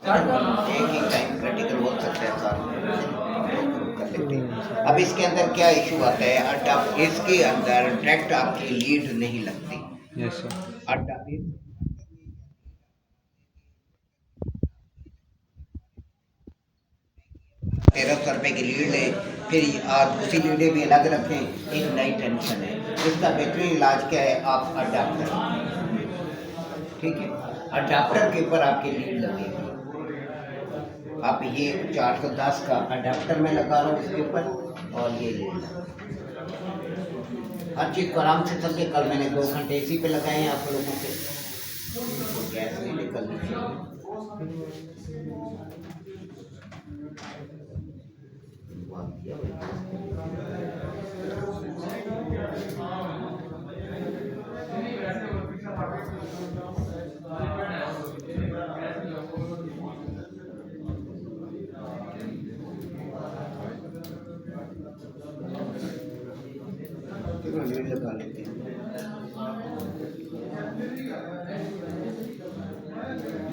एक ही time critical हो सकता है साथ कर लेते हैं। अब इसके अंदर क्या इशू आता है, अडाप्ट इसके अंदर डायरेक्ट आपकी लीड नहीं लगती। Yes sir. अडाप्ट 1300 रुपये की लीड ले, फिर आप दूसरी लीडें भी अलग रखें, एक नई टेंशन है। इसका बेहतरीन इलाज क्या है, आप अडाप्टर, ठीक है, अडाप्टर के ऊपर आपकी लीड लगेगी। आप ये 410 का अडाप्टर में लगा रहा हूँ इसके ऊपर, और ये लीड हर चीज़ को आराम से चलते। कल मैंने 2 घंटे इसी पे लगाए हैं आप लोगों के, गैस नहीं निकलनी चाहिए, लगा लेते हैं।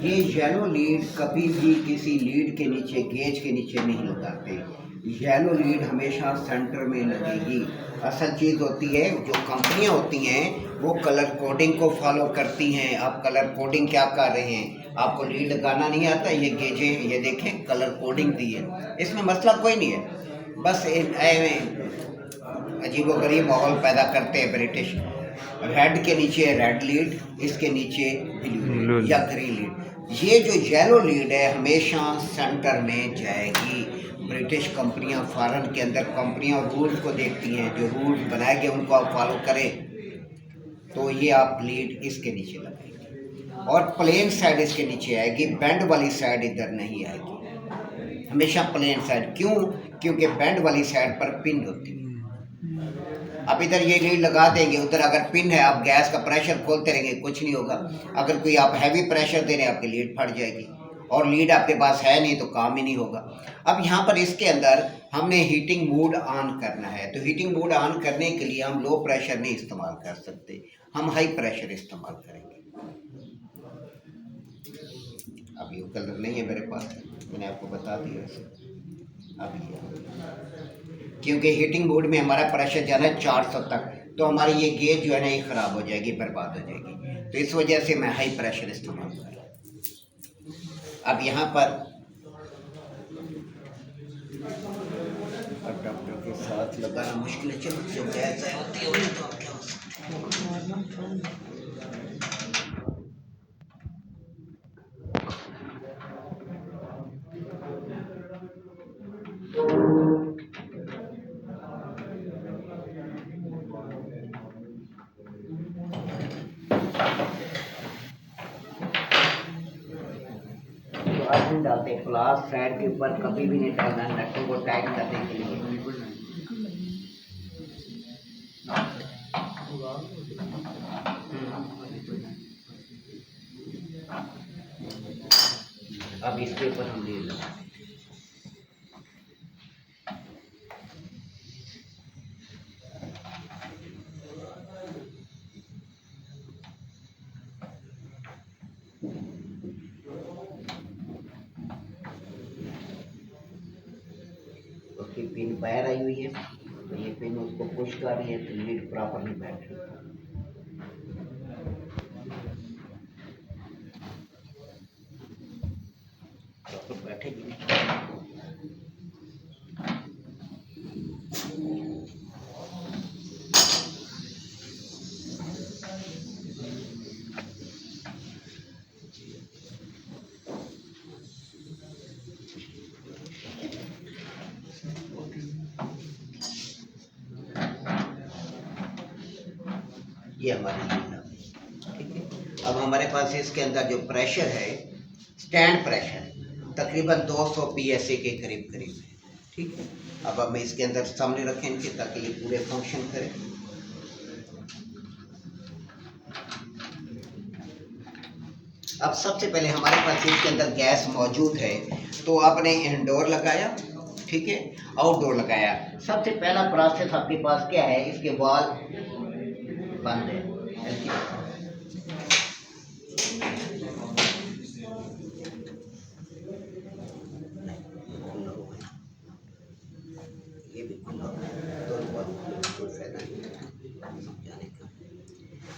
ये येलो लीड कभी भी किसी लीड के नीचे, गेज के नीचे नहीं लगाते। येलो लीड हमेशा सेंटर में लगेगी। असल चीज़ होती है, जो कंपनियां होती हैं वो कलर कोडिंग को फॉलो करती हैं। आप कलर कोडिंग क्या कर रहे हैं, आपको लीड लगाना नहीं आता, ये गेजें ये देखें कलर कोडिंग दी है, इसमें मसला कोई नहीं है। बस अजीबोगरीब माहौल पैदा करते हैं ब्रिटिश। रेड के नीचे रेड लीड, इसके नीचे ब्लू लीड या ग्रीन लीड। ये जो येलो लीड है हमेशा सेंटर में जाएगी। ब्रिटिश कंपनियां, फॉरेन के अंदर कंपनियां रूल्स को देखती हैं, जो रूल्स बनाए गए उनको आप फॉलो करें, तो ये आप लीड इसके नीचे लगाएंगे और प्लेन साइड इसके नीचे आएगी, बैंड वाली साइड इधर नहीं आएगी, हमेशा प्लेन साइड। क्यों? क्योंकि बैंड वाली साइड पर पिन होती है। आप इधर ये लीड लगा देंगे, उधर अगर पिन है आप गैस का प्रेशर खोलते रहेंगे, कुछ नहीं होगा। अगर कोई आप हैवी प्रेशर दे रहे हैं आपकी लीड फट जाएगी, और लीड आपके पास है नहीं तो काम ही नहीं होगा। अब यहाँ पर इसके अंदर हमने हीटिंग मोड ऑन करना है, तो हीटिंग मोड ऑन करने के लिए हम लो प्रेशर नहीं इस्तेमाल कर सकते, हम हाई प्रेशर इस्तेमाल करेंगे। अब ये कलर नहीं है मेरे पास, मैंने आपको बता दिया। अब ये क्योंकि हीटिंग मोड में हमारा प्रेशर जाना है 400 तक, तो हमारी ये गेज जो है ना ये ख़राब हो जाएगी, बर्बाद हो जाएगी, तो इस वजह से मैं हाई प्रेशर इस्तेमाल कर रहा हूँ। अब यहाँ पर डॉक्टर के साथ लगाना मुश्किल है, चलो जो गैस होती है तो आप क्या हो सकते हैं। नहीं डालते, क्लास साइड के ऊपर कभी भी नहीं डालना, नटों को टाइट करने के लिए। अब इसके ऊपर हम ले लगा उसकी पिन बाहर आई हुई है, तो ये पिन उसको पुश कर रही है, तो लीड प्रॉपरली बैठ रही है। तो बैठेगी ये हमारी लीड आ गई, ठीक है। अब हमारे पास इसके अंदर जो प्रेशर है, स्टैंड प्रेशर तकरीबन 200 PSA के करीब करीब है, ठीक है। अब हम इसके अंदर सामने रखें इनके, ताकि ये पूरे फंक्शन करें। अब सबसे पहले हमारे पास इसके अंदर गैस मौजूद है, तो आपने इनडोर लगाया, ठीक है, आउटडोर लगाया। सबसे पहला प्रोसेस आपके पास क्या है, इसके वॉल बंद है,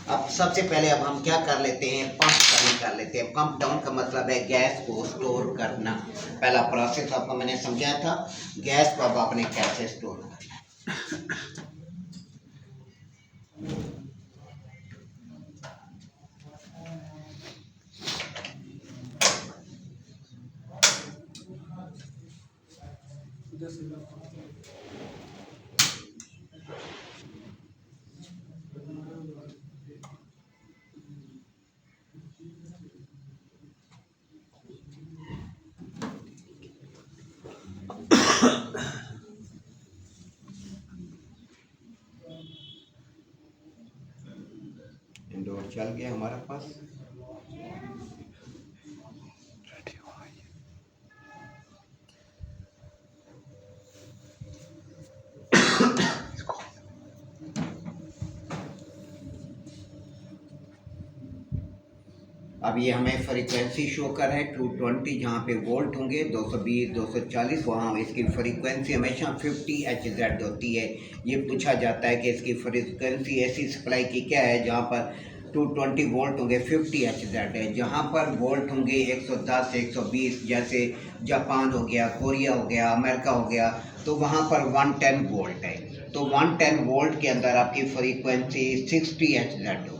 अब सबसे पहले अब हम क्या कर लेते हैं, पंप डाउन कर लेते हैं। पंप डाउन का मतलब है गैस को स्टोर करना। पहला प्रोसेस आपको मैंने समझाया था, गैस को अब आपने कैसे स्टोर करना। इंडोर चल गया हमारे पास। अब ये हमें फ्रीक्वेंसी शो कर है 220, जहाँ पे वोल्ट होंगे 220 240, वहाँ इसकी फ्रीक्वेंसी हमेशा 50 Hz होती है। ये पूछा जाता है कि इसकी फ्रीक्वेंसी ऐसी सप्लाई की क्या है जहाँ पर 220 वोल्ट होंगे 50 Hz है। जहाँ पर वोल्ट होंगे 110 120, जैसे जापान हो गया, कोरिया हो गया, अमेरिका हो गया, तो वहाँ पर 110 वोल्ट है। तो 110 वोल्ट के अंदर आपकी फ्रीक्वेंसी 60 Hz होगी।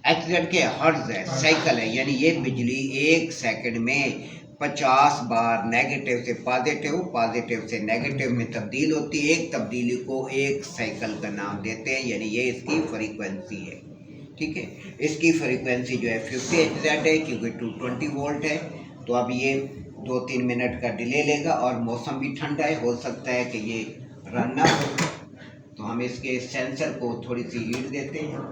Hz के हर्ट्ज है, साइकिल है, यानी ये बिजली 1 सेकंड में 50 बार नेगेटिव से पॉजिटिव, पॉजिटिव से नेगेटिव में तब्दील होती है। एक तब्दीली को एक साइकिल का नाम देते हैं, यानी ये इसकी फ्रीक्वेंसी है। ठीक है, इसकी फ्रीक्वेंसी जो है 50 Hz है, क्योंकि 220 वोल्ट है। तो अब ये 2-3 मिनट का डिले लेगा, और मौसम भी ठंडा है, हो सकता है कि ये रन ना हो। तो हम इसके सेंसर को थोड़ी सी हीट देते हैं।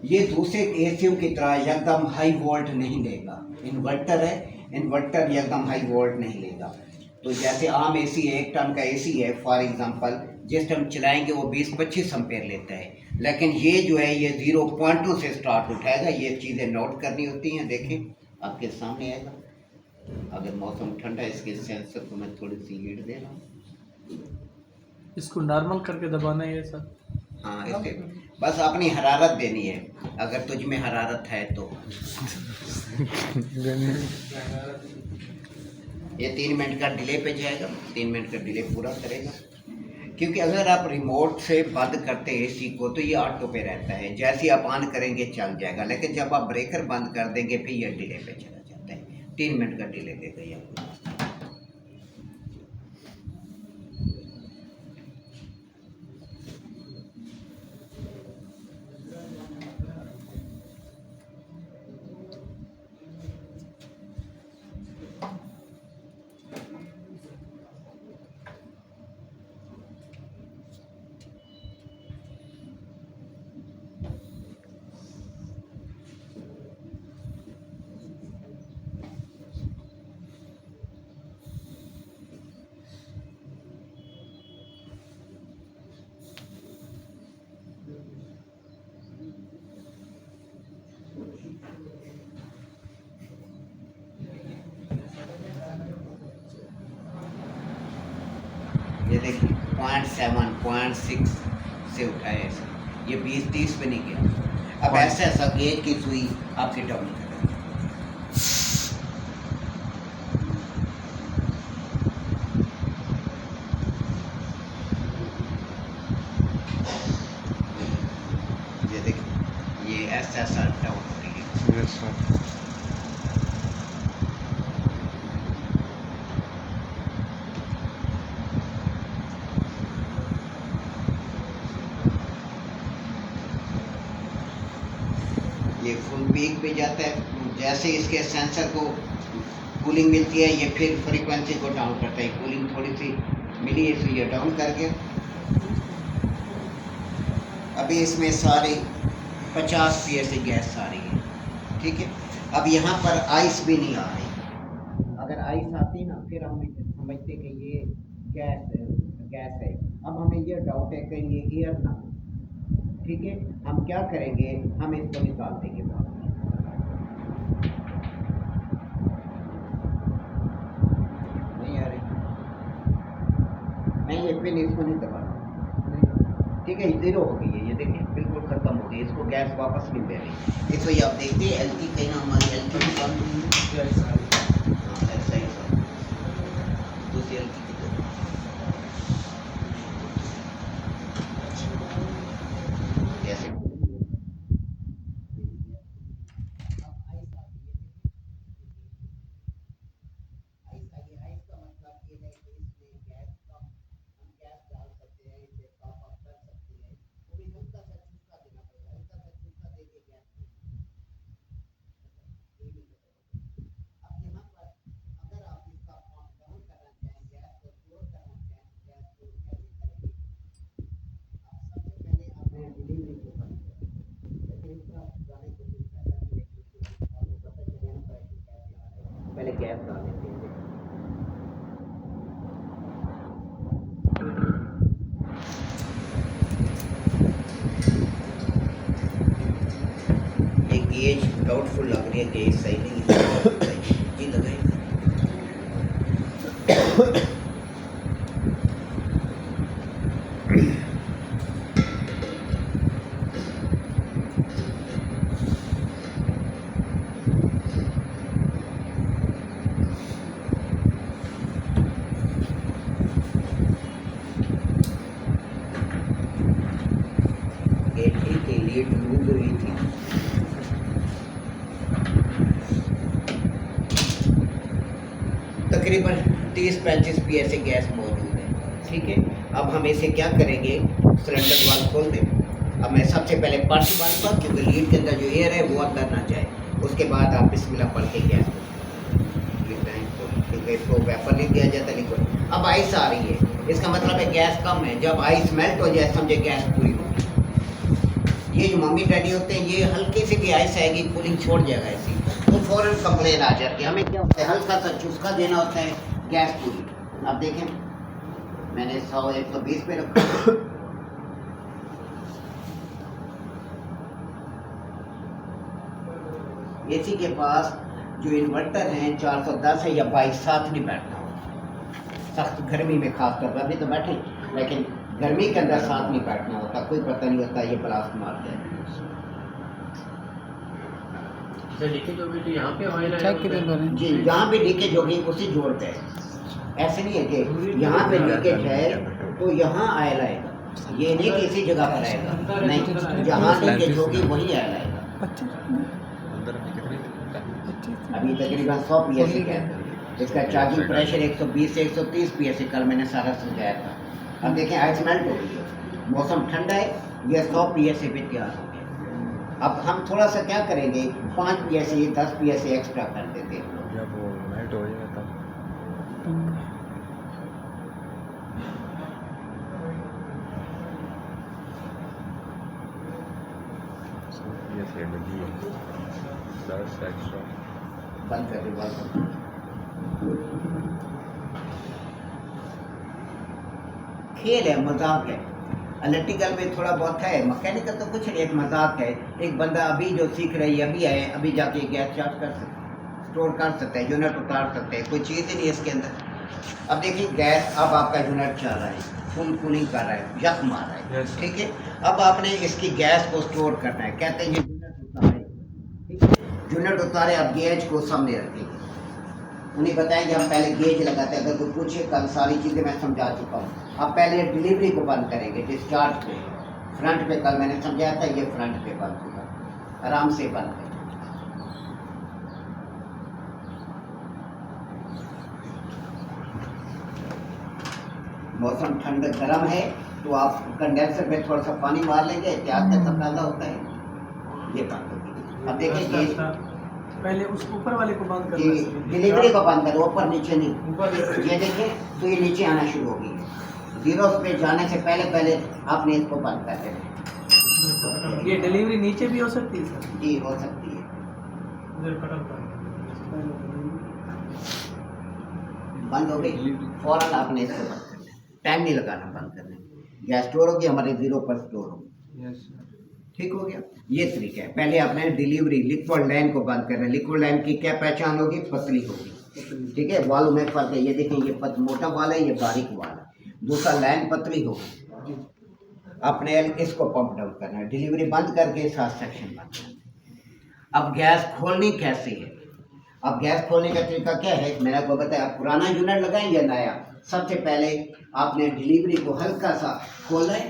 ये दूसरे एसीयू की तरह एकदम हाई वोल्ट नहीं लेगा। इन्वर्टर है, इन्वर्टर एकदम हाई वोल्ट नहीं लेगा। तो जैसे आम एसी है, 1 टन का एसी है फॉर एग्जांपल, जिस टाइम चलाएंगे वो 20-25 एम्पेयर लेता है। लेकिन ये जो है ये 0.2 से स्टार्ट उठाएगा। ये चीज़ें नोट करनी होती हैं। देखें आपके सामने आएगा। अगर मौसम ठंडा है, इसके सेंसर को मैं थोड़ी सी हीट दे रहा हूँ। इसको नॉर्मल करके दबाना है सर। हाँ, इसके बस अपनी हरारत देनी है, अगर तुझ में हरारत है तो। ये 3 मिनट का डिले पे जाएगा, 3 मिनट का डिले पूरा करेगा। क्योंकि अगर आप रिमोट से बंद करते हैं एसी को तो ये ऑटो पे रहता है, जैसे ही आप ऑन करेंगे चल जाएगा। लेकिन जब आप ब्रेकर बंद कर देंगे फिर ये डिले पे चला जाता है। 3 मिनट का डिले देगा ये आपको। ये देखिए 0.7 0.6 से उठाया ऐसे, ये 20-30 पे नहीं गया। अब ऐसा ऐसा गेज की सुई आपके डाउन करेगी। ये देखिए ये ऐसा ऐसा डाउन करेगी। ये फुल पीक पे जाता है। जैसे इसके सेंसर को कूलिंग मिलती है, ये फिर फ्रीक्वेंसी को डाउन करता है। कूलिंग थोड़ी सी मिली है तो ये डाउन करके अभी इसमें सारी 50 पीएस गैस आ रही है। ठीक है, अब यहाँ पर आइस भी नहीं आ रही। अगर आइस आती ना फिर हम समझते कि ये गैस है। अब हमें ये डाउट है कि ये एयर ना हो। ठीक है, हम क्या करेंगे, हम इसको निकाल देंगे बाहर। नहीं पिन इसको नहीं दबाना, ठीक है, जीरो हो गई है, ये देखिए बिल्कुल खत्म हो गई, इसको गैस वापस नहीं दे रही। इसको ये आप देखते हैं एलटी कहीं ना हमारी एलटी ऐसा ही दूसरी एलटी की तरफ ऐसे पहले गैस डाल देते हैं। ये गेज डाउटफुल लग रही है, गेज सही नहीं है जी लगाए। लीड लूज हुई थी, तकरीबन 30-35 PSI गैस मौजूद है, ठीक है। अब हम इसे क्या करेंगे, सिलेंडर वाल खोल दें। अब मैं सबसे पहले पर्स मारूंगा क्योंकि लीड के अंदर जो एयर है वो अंदर ना जाए, उसके बाद आप बिस्मिल्लाह पढ़ के गैस क्योंकि इसको वेपर नहीं दिया जाता लिक्विड। अब आइस आ रही है, इसका मतलब है गैस कम है। जब आइस मेल्ट हो जाए समझे गैस पूरी होगी। ये जो मम्मी डैडी होते हैं, ये हल्की सी भी आइस आएगी कूलिंग छोड़ जाएगा ऐसी, तो फ़ौरन कंप्लेन आ जाती है। हमें क्या होता है, हल्का सा चुस्का देना होता है, गैस पूरी। अब देखें मैंने 100-120 पे रखा, एसी के पास जो इन्वर्टर हैं 410 है या 22 साथ नहीं बैठना होता, सख्त गर्मी में खास तौर पर। अभी तो बैठे लेकिन गर्मी के अंदर साथ नहीं बैठना होता, कोई पता नहीं होता ये ब्लास्ट मार जाए। लीकेज होगी तो यहाँ पे ऑयल जी, जहाँ भी लीकेज होगी उसी जोड़ पे, ऐसे नहीं है कि यहाँ पे लीकेज है तो यहाँ आयल आएगा, ये नहीं कि इसी जगह पर आएगा, नहीं, जहाँ लीकेज होगी वहीं आयल आएगा। अभी तकरीबन 100 PSI है, इसका चार्जिंग प्रेशर 120 से 130 PSI, कल मैंने सारा समझाया था। अब देखें आइस मेल्ट हो गई है, मौसम ठंडा है, ये 100 PSI पे तैयार हो गया। अब हम थोड़ा सा क्या करेंगे, 5 PSI 10 PSI एक्स्ट्रा कर देते हैं। जब वो मेल्ट हो जाएगा तब ये से लगी है 10 एक्स्ट्रा बंद कर दे, बंद कर। खेल है, मजाक है। इलेक्ट्रिकल में थोड़ा बहुत है, मैकेनिकल तो कुछ नहीं, एक मजाक है। एक बंदा अभी जो सीख रही है, अभी आए, अभी जाके गैस चार्ज कर सकते, स्टोर कर सकते हैं, यूनिट उतार सकते हैं, कोई चीज़ ही नहीं है इसके अंदर। अब देखिए गैस, अब आपका यूनिट चल रहा है, फुल कूलिंग कर रहा है, यक मार रहा है, ठीक है। अब आपने इसकी गैस को स्टोर करना है, कहते हैं ये यूनिट उतारे, ठीक है। यूनिट उतारे, अब गेज को सामने रखेंगे, उन्हें बताएंगे हम पहले गेज लगाते हैं। अगर कोई पूछे, कल सारी चीज़ें मैं समझा चुका हूँ। अब पहले डिलीवरी को बंद करेंगे, डिस्चार्ज को फ्रंट पे कल मैंने समझाया था, ये फ्रंट पे बंद होगा, आराम से बंद करें। मौसम ठंड गर्म है तो आप कंडेंसर पे थोड़ा सा पानी मार लेंगे, एहतियात का तकाजा होता है, ये बंद होगी। अब देखिए गेज, पहले उस ऊपर वाले को बंद जी, डिलीवरी को बंद करो, ऊपर नीचे नहीं। ये देखें तो ये नीचे आना शुरू होगी, जीरो पे जाने से पहले पहले आपने इसको बंद कर देना। ये डिलीवरी नीचे भी हो सकती है सर? जी हो सकती है। बंद हो गई, फौरन आपने इसको बंद करना है, टाइम नहीं लगाना बंद करने। गैस स्टोर होगी हमारे जीरो पर स्टोर होगी, ठीक हो गया। ये तरीका है। पहले आपने डिलीवरी लिक्विड लाइन को बंद करना है। लिक्विड लाइन की क्या पहचान होगी, पतली होगी, ठीक है। वालों में फर्क है, ये देखें, ये मोटा वाल है, ये बारीक वाल है। दूसरा लाइन पतली होगी, अपने इसको पंप डाउन करना है, डिलीवरी बंद करके साथ सेक्शन बंद करना है। अब गैस खोलनी कैसे है? अब गैस खोलने का तरीका क्या है, मैंने आपको बताया। पुराना यूनिट लगाएंगे नया, सबसे पहले आपने डिलीवरी को हल्का सा खोला है।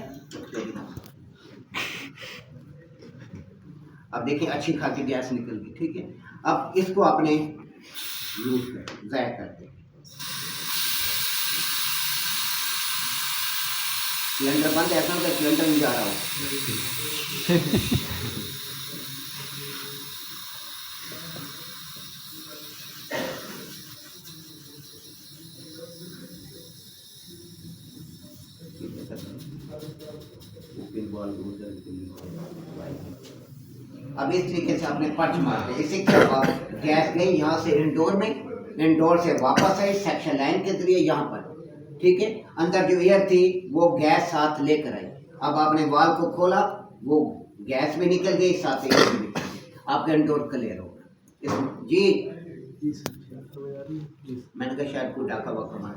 अब देखिए अच्छी खासी गैस निकल गई, ठीक है। अब इसको आपने यूज कर ज़ाया करते, सिलेंडर बंद, ऐसा होता है सिलेंडर नहीं जा रहा हो। अब इस तरीके से आपने पच मार दिया, इससे क्या हुआ, गैस गई यहाँ से इंडोर में, इंडोर से वापस आई सेक्शन लाइन के जरिए यहाँ पर, ठीक है। अंदर जो एयर थी वो गैस साथ लेकर आई। अब आपने वाल को खोला, वो गैस भी निकल गई, साथ एयर भी निकल गई, आपका इंडोर क्लियर होगा। जी मैंने कहा शायद कोई डाका वाका मार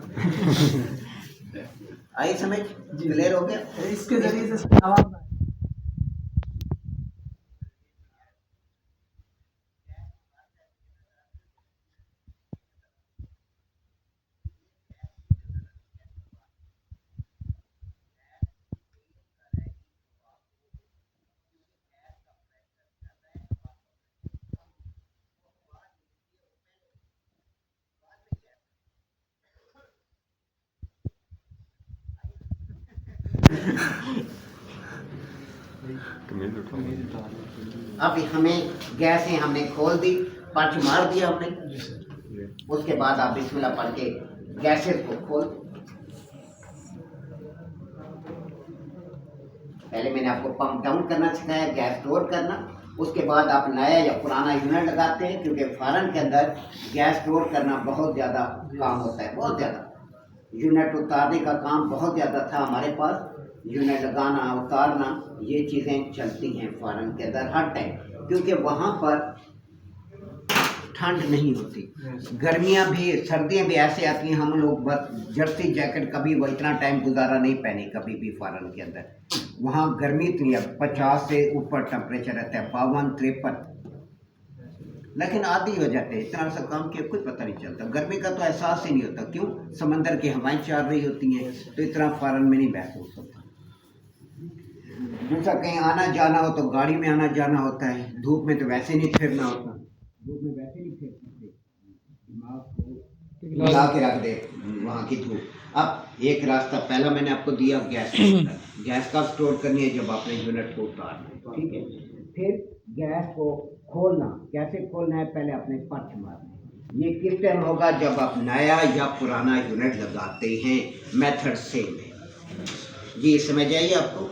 आई समझ, क्लियर हो गया। इसके जरिए से आवाज कमीज उठाओ। अब हमें गैसें हमने खोल दी, पंच मार दिया हमने, उसके बाद आप बिस्मिल्लाह पढ़ के गैसें को खोल। पहले मैंने आपको पंप डाउन करना सिखाया, गैस स्टोर करना। उसके बाद आप नया या पुराना यूनिट लगाते हैं, क्योंकि फॉरेन के अंदर गैस स्टोर करना बहुत ज़्यादा काम होता है, बहुत ज़्यादा। यूनिट उतारने का काम बहुत ज़्यादा था हमारे पास, यूनिट लगाना उतारना ये चीज़ें चलती हैं फॉरेन के अंदर हर टाइम, क्योंकि वहाँ पर ठंड नहीं होती, गर्मियाँ भी सर्दियाँ भी ऐसे आती हैं। हम लोग बस जर्सी जैकेट कभी वो इतना टाइम गुजारा नहीं पहने कभी भी फॉरेन के अंदर। वहाँ गर्मी इतनी है, 50 से ऊपर टेम्परेचर रहता है, 52-53, लेकिन आदी हो जाते हैं, इतना सा काम किया कोई पता नहीं चलता, गर्मी का तो एहसास ही नहीं होता। क्यों? समंदर की हवाएं चल रही होती हैं, तो इतना फॉरेन में नहीं महसूस होता। दूसरा कहीं आना जाना हो तो गाड़ी में आना जाना होता है, धूप में तो वैसे नहीं फिरना होता, धूप में वैसे नहीं फिर सकते, दिमाग को हिला के रख दे वहाँ की धूप। अब एक रास्ता पहला मैंने आपको दिया, गैस गैस कब स्टोर करनी है, जब आपने यूनिट को उतारना, ठीक है। फिर गैस को खोलना, कैसे खोलना है, पहले अपने पंच मारना। ये किस टाइम होगा, जब आप नया या पुराना यूनिट लगाते हैं, मेथड सेम है। जी समझ आइए आपको,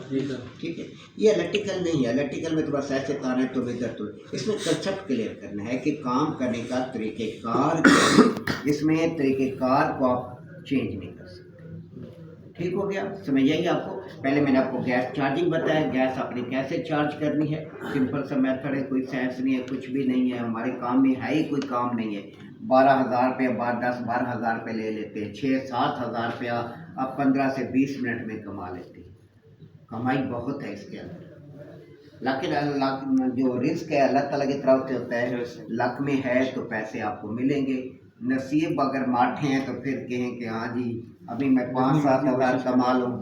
ठीक है। ये इलेक्ट्रिकल नहीं है, इलेक्ट्रिकल में तो बस ऐसे तार है तो इधर तो, इसमें कंसेप्ट क्लियर करना है कि काम करने का तरीक़ेकार, इसमें तरीक़ेकार को आप चेंज नहीं कर सकते। ठीक हो गया, समझ आइए आपको। पहले मैंने आपको गैस चार्जिंग बताया, गैस अपनी कैसे चार्ज करनी है, सिंपल सा मेथड है, कोई साइंस नहीं है, कुछ भी नहीं है, हमारे काम में है ही कोई काम नहीं है। 12,000 रुपये 10-12,000 रुपये ले लेते हैं, 6-7 हज़ार रुपया आप 15 से 20 मिनट में कमा लेते हैं। कमाई बहुत है इसके अंदर, लेकिन जो रिस्क है अल्लाह ताला की तरफ से होता है। लक में है तो पैसे आपको मिलेंगे, नसीब अगर माठे हैं तो फिर कहें कि हाँ जी अभी मैं 5-7 हज़ार कमा लूँ।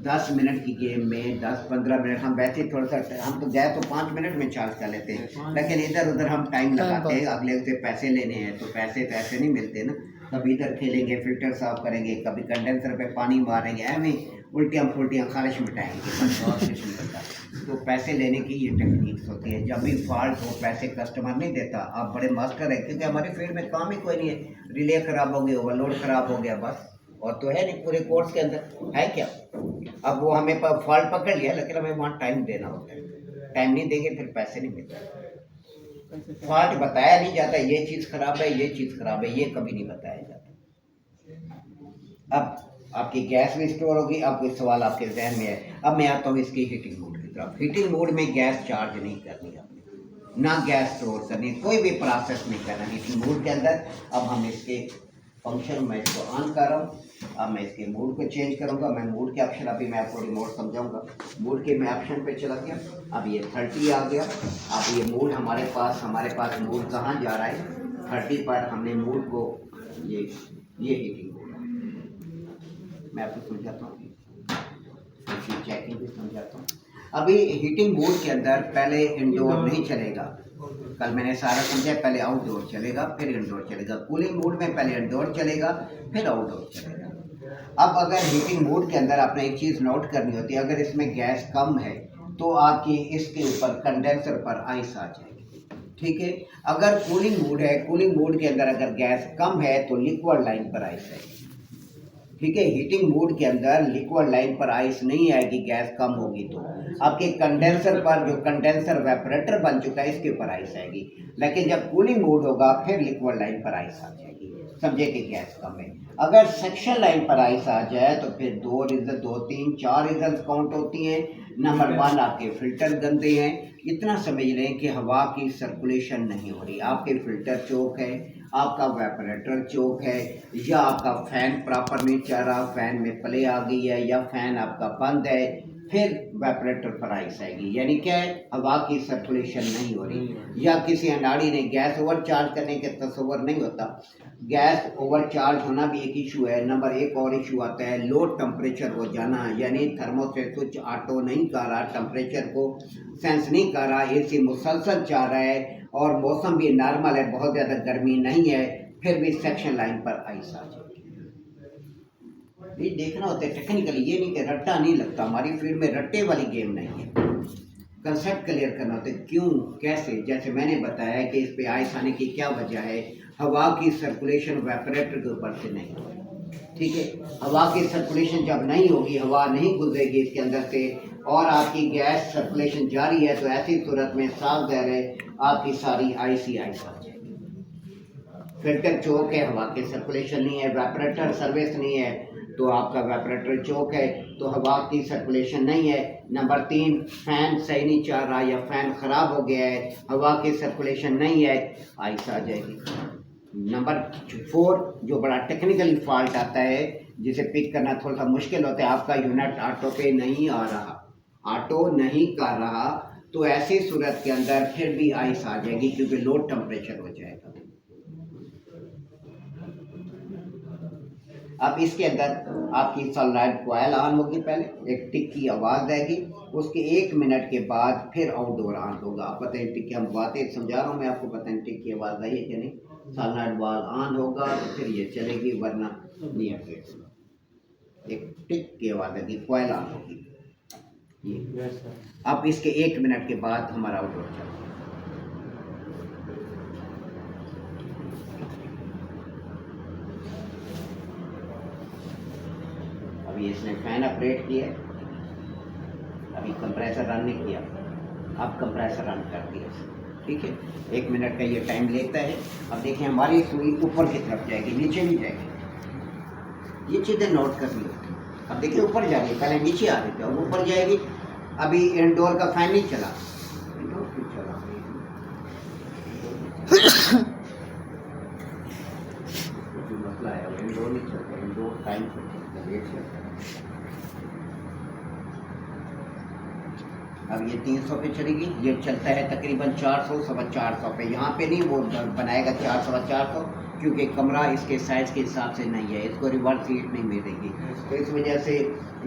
10 मिनट की गेम में 10-15 मिनट, हम वैसे थोड़ा सा, हम तो गए तो 5 मिनट में चार्ज कर लेते हैं, लेकिन इधर उधर हम टाइम लगाते हैं, अगले से पैसे लेने हैं तो पैसे तो ऐसे नहीं मिलते ना। कभी इधर खेलेंगे, फिल्टर साफ करेंगे, कभी कंडेंसर पे पानी मारेंगे, ऐमें उल्टियाँ फुल्टियाँ खारिश मिटाएंगे, तो पैसे लेने की ये टेक्निक्स होती है। जब भी फॉल्ट हो पैसे कस्टमर नहीं देता, आप बड़े मास्टर हैं, क्योंकि हमारे फील्ड में काम ही कोई नहीं है। रिले ख़राब हो गया, ओवरलोड ख़राब हो गया, बस और तो है नहीं पूरे कोर्स के अंदर है क्या। अब वो हमें फॉल्ट पकड़ लिया, लेकिन हमें वहाँ टाइम देना होता है, टाइम नहीं देंगे फिर पैसे नहीं मिलते। फॉल्ट बताया नहीं जाता, ये चीज़ ख़राब है, ये चीज़ ख़राब है, ये कभी नहीं बताया जाता। अब आपकी गैस भी स्टोर होगी। अब कोई सवाल आपके जहन में है, अब मैं आता हूँ इसकी हीटिंग मोड की तरफ। हीटिंग मोड में गैस चार्ज नहीं करनी आपने, ना गैस स्टोर करनी, कोई भी प्रोसेस नहीं करना हीटिंग मोड के अंदर। अब हम इसके फंक्शन, मैं इसको ऑन कर रहा हूँ, अब मैं इसके मूड को चेंज करूंगा। मैं मूड के ऑप्शन, अभी मैं आपको रिमोट समझाऊंगा। मूड के मैं ऑप्शन पे चला गया, अब ये 30 आ गया। अब ये मूड हमारे पास मूड कहाँ जा रहा है, 30 पर हमने मूड को, ये हीटिंग मूड मैं आपको समझाता हूँ, चेकिंग भी समझाता हूँ। अभी हीटिंग मोड के अंदर पहले इंडोर नहीं चलेगा, कल मैंने सारा समझा, पहले आउटडोर चलेगा फिर इंडोर चलेगा। कूलिंग मोड में पहले इंडोर चलेगा फिर आउटडोर चलेगा। अब अगर हीटिंग मोड के अंदर आपने एक चीज़ नोट करनी होती है, अगर इसमें गैस कम है तो आपकी इसके ऊपर कंडेंसर पर आइस आ जाएगी, ठीक है। अगर कूलिंग मोड है, कूलिंग मोड के अंदर अगर गैस कम है तो लिक्विड लाइन पर आइस आएगी, ठीक है। हीटिंग मोड के अंदर लिक्विड लाइन पर आइस नहीं आएगी, गैस कम होगी तो आपके कंडेंसर पर, जो कंडेंसर वेपरेटर बन चुका है, इसके ऊपर आइस आएगी। लेकिन जब कूलिंग मोड होगा फिर लिक्विड लाइन पर आइस आ जाएगी, समझे कि गैस कम है। अगर सेक्शन लाइन पर आइस आ जाए तो फिर 2 रीजन, 2, 3, 4 रीजन काउंट होती हैं। नंबर 1 आपके फिल्टर गंदे हैं, इतना समझ लें कि हवा की सर्कुलेशन नहीं हो रही, आपके फिल्टर चोक है, आपका वेपरेटर चोक है, या आपका फैन प्रॉपर नहीं चल रहा, फैन में प्ले आ गई है, या फैन आपका बंद है, फिर वेपरेटर पर आइस आएगी। यानी क्या है, हवा की सर्कुलेशन नहीं हो रही। या किसी अनाड़ी ने गैस ओवरचार्ज करने के तस्वर नहीं होता, गैस ओवरचार्ज होना भी एक इशू है। नंबर 1 और इशू आता है लो टेम्परेचर हो जाना, यानी थर्मोस्टेट स्विच ऑटो नहीं कर रहा, टेम्परेचर को सेंस नहीं कर रहा, एसी मुसलसल चल रहा है और मौसम भी नॉर्मल है, बहुत ज़्यादा गर्मी नहीं है, फिर भी सेक्शन लाइन पर आइस आ जाएगी। ये देखना होता है टेक्निकली, ये नहीं कि रट्टा नहीं लगता, हमारी फील्ड में रट्टे वाली गेम नहीं है, कंसेप्ट क्लियर करना होता है क्यों कैसे। जैसे मैंने बताया कि इस पे आइस आने की क्या वजह है, हवा की सर्कुलेशन वेपरेटर के ऊपर से नहीं हो रही, ठीक है। हवा की सर्कुलेशन जब नहीं होगी, हवा नहीं गुजरेगी इसके अंदर से और आपकी गैस सर्कुलेशन जारी है, तो ऐसी सूरत में साफ ज़ाहिर है आपकी सारी आइस ही आइस आ जाएगी। फिल्टर चोक है, हवा की सर्कुलेशन नहीं है, वेपरेटर सर्विस नहीं है तो आपका वेपरेटर चोक है, तो हवा की सर्कुलेशन नहीं है। नंबर 3 फैन सही नहीं चल रहा या फैन ख़राब हो गया है, हवा की सर्कुलेशन नहीं है, आइस आ जाएगी। नंबर 4 जो बड़ा टेक्निकली फॉल्ट आता है, जिसे पिक करना थोड़ा सा मुश्किल होता है, आपका यूनिट ऑटो पे नहीं आ रहा, ऑटो नहीं कर रहा, तो ऐसी सूरत के अंदर फिर भी आइस आ जाएगी क्योंकि लो टेम्परेचर हो जाएगा। अब इसके अंदर आपकी सनलाइट कॉइल ऑन होगी, पहले एक टिक की आवाज़ आएगी, उसके 1 मिनट के बाद फिर आउटडोर ऑन होगा। आप पता है टिक की हम बातें समझा रहा हूँ मैं आपको, पता नहीं टिक की आवाज़ आई है कि नहीं। सनलाइट वाल ऑन होगा तो फिर ये चलेगी, वरना नहीं अपडेट। एक टिक की आवाज़ आएगी, कॉइल ऑन होगी ये। अब इसके 1 मिनट के बाद हमारा आउटडोर चलेगा। अभी इसने फैन ऑपरेट किया, अभी कंप्रेसर रन नहीं किया, अब कंप्रेसर रन कर दिया, ठीक है। 1 मिनट का ये टाइम लेता है। अब देखिए हमारी सुई ऊपर की तरफ जाएगी, नीचे नहीं जाएगी, ये चीज़ें नोट करनी होती है। अब देखिए ऊपर जा रही है, पहले नीचे आ रही थी और ऊपर जाएगी। अभी इंडोर का फैन नहीं चला, इंडोर क्यों चला, मसला है, इंडोर नहीं चलता, इंडोर टाइम से लेट चलता है। अब ये 300 पे चलेगी, ये चलता है तकरीबन 400 सवा 400 पे। यहाँ पे नहीं वो बनाएगा 400 सवा 400, क्योंकि कमरा इसके साइज़ के हिसाब से नहीं है, इसको रिवर्स हीट नहीं मिलेगी, तो इस वजह से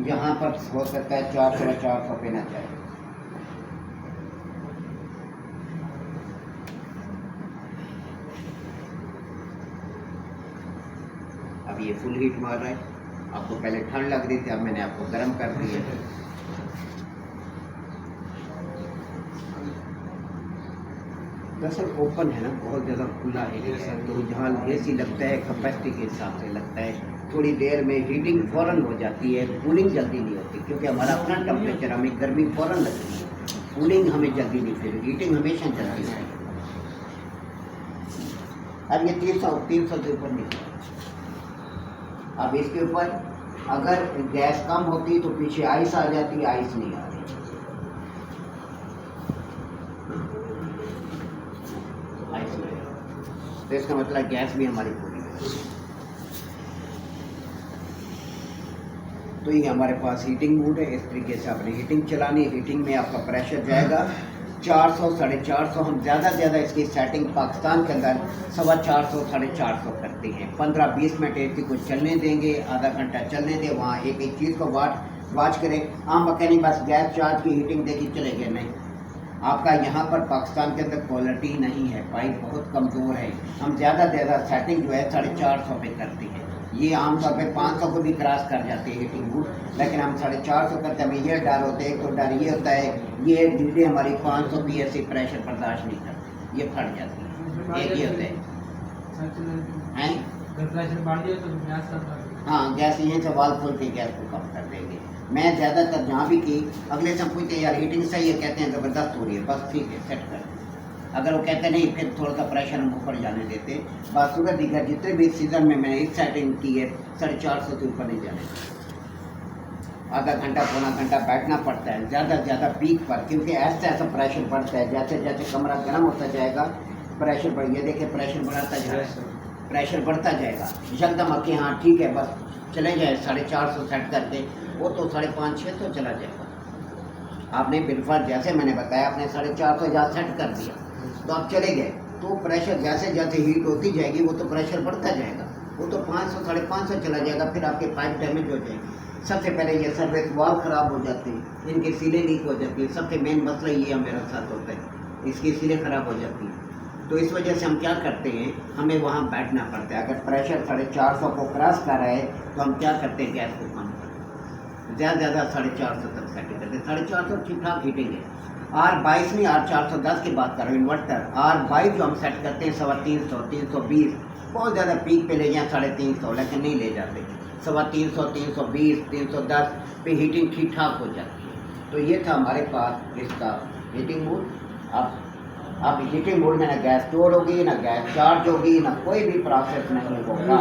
यहाँ पर हो सकता है 400 सवा 400 पे ना जाए। अब ये फुल हीट मार रहा है, आपको पहले ठंड लग रही थी, अब मैंने आपको गर्म कर दिया। दरअसल ओपन है ना, बहुत ज़्यादा खुला एरिया है, तो जहाँ एसी लगता है कैपेसिटी के हिसाब से लगता है, थोड़ी देर में हीटिंग फ़ौरन हो जाती है, कूलिंग जल्दी नहीं होती, क्योंकि हमारा अपना टेम्परेचर, हमें गर्मी फ़ौरन लगती है, कूलिंग हमें जल्दी नहीं, फिर हीटिंग हमेशा जल्दी है। अब ये 300 से ऊपर नहीं। अब इसके ऊपर अगर गैस कम होती तो पीछे आइस आ जाती, आइस नहीं आ रही, आइस नहीं, तो इसका मतलब गैस भी हमारी पूरी है। तो ये हमारे पास हीटिंग मोड है। इस तरीके से आपने हीटिंग चलानी है। हीटिंग में आपका प्रेशर जाएगा 400 450। हम ज़्यादा से ज़्यादा इसकी सेटिंग पाकिस्तान के अंदर 450 450 करते हैं। 15-20 मिनट एसी को चलने देंगे, आधा घंटा चलने दें। वहाँ एक एक चीज़ को वाच करें। आम मकैनिक बस गैस चार्ज की हीटिंग देखी चले गए, नहीं। आपका यहाँ पर पाकिस्तान के अंदर क्वालिटी नहीं है, पाइप बहुत कमज़ोर है। हम ज़्यादा से ज़्यादा सेटिंग जो है 450 पे करते हैं। ये आमतौर पे 500 को भी क्रॉस कर जाते हैं हीटिंग मोड, लेकिन हम 450 करते हैं। हमें ये डर होता है, एक तो डर ये होता है ये लीडें हमारी 500 PSI प्रेशर बर्दाश्त नहीं करती, ये फट जाती है। एक ये होता है प्रेशर बढ़ जाए तो गैस का हाँ, गैस यहीं से वाल्व खोल के गैस को कम कर देंगे। मैं ज़्यादातर जहाँ भी की अगले से हम पूछते हैं यार हीटिंग सही है, कहते हैं ज़बरदस्त हो रही है, बस ठीक है सेट कर। अगर वो कहते नहीं फिर थोड़ा सा प्रेशर हम ऊपर जाने देते। बासूरत दिखा जितने भी सीज़न में मैंने इस सेटिंग की है 450 से ऊपर नहीं जाने। आधा घंटा पौना घंटा बैठना पड़ता है ज़्यादा से ज़्यादा पीक पर, क्योंकि ऐसा ऐसा प्रेशर बढ़ता है। जैसे जैसे कमरा गर्म होता जाएगा प्रेशर बढ़, ये देखिए प्रेशर बढ़ाता जाएगा, प्रेशर बढ़ता जाएगा। एकदम आके हाँ ठीक है बस चले जाए 450 सेट करके, वो तो 550-600 चला जाएगा। आपने बिल्कुल जैसे मैंने बताया आपने 450 जहाँ सेट कर दिया तो आप चले गए, तो प्रेशर जैसे जैसे हीट होती जाएगी वो तो प्रेशर बढ़ता जाएगा, वो तो 500 550 चला जाएगा। फिर आपके पाइप डैमेज हो जाएगी। सबसे पहले ये सर्विस वाल्व ख़राब हो जाती है, इनकी सीलें लीक हो जाती है। सबसे मेन मसला ये मेरे साथ होता है, इसकी सीलें ख़राब हो जाती हैं। तो इस वजह से हम क्या करते हैं, हमें वहाँ बैठना पड़ता है। अगर प्रेशर 450 को क्रॉस कर रहा है तो हम क्या करते हैं, गैस को कम करते हैं। ज़्यादा से ज़्यादा 450 तक सेट करते हैं। 450 ठीक ठाक हीटिंग है। R22 नहीं, R410 की बात कर रहा हूँ। इन्वर्टर R22 जो हम सेट करते हैं 350 320, बहुत ज़्यादा पीक पे ले जाएँ 350, लेकिन नहीं ले जाते। 350 320 310 पे हीटिंग ठीक ठाक हो जाती है। तो ये था हमारे पास इसका हीटिंग मोड। अब हीटिंग मोड में ना गैस स्टोर होगी, ना गैस चार्ज होगी, ना कोई भी प्रोसेस नहीं होगा।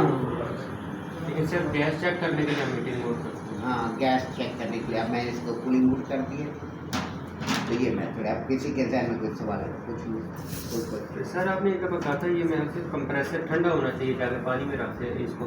लेकिन सिर्फ गैस चेक करने के लिए हम मीटिंग मोड करते हैं। हाँ, गैस चेक करने के लिए। अब मैं इसको कूलिंग मोड कर दिए। तो ये मेथड है। अब किसी के ज़हन में कुछ सवाल है कुछ सर आपने एक कहा था ये मैं कंप्रेसर ठंडा होना चाहिए, जाकर पानी में रखते हैं इसको।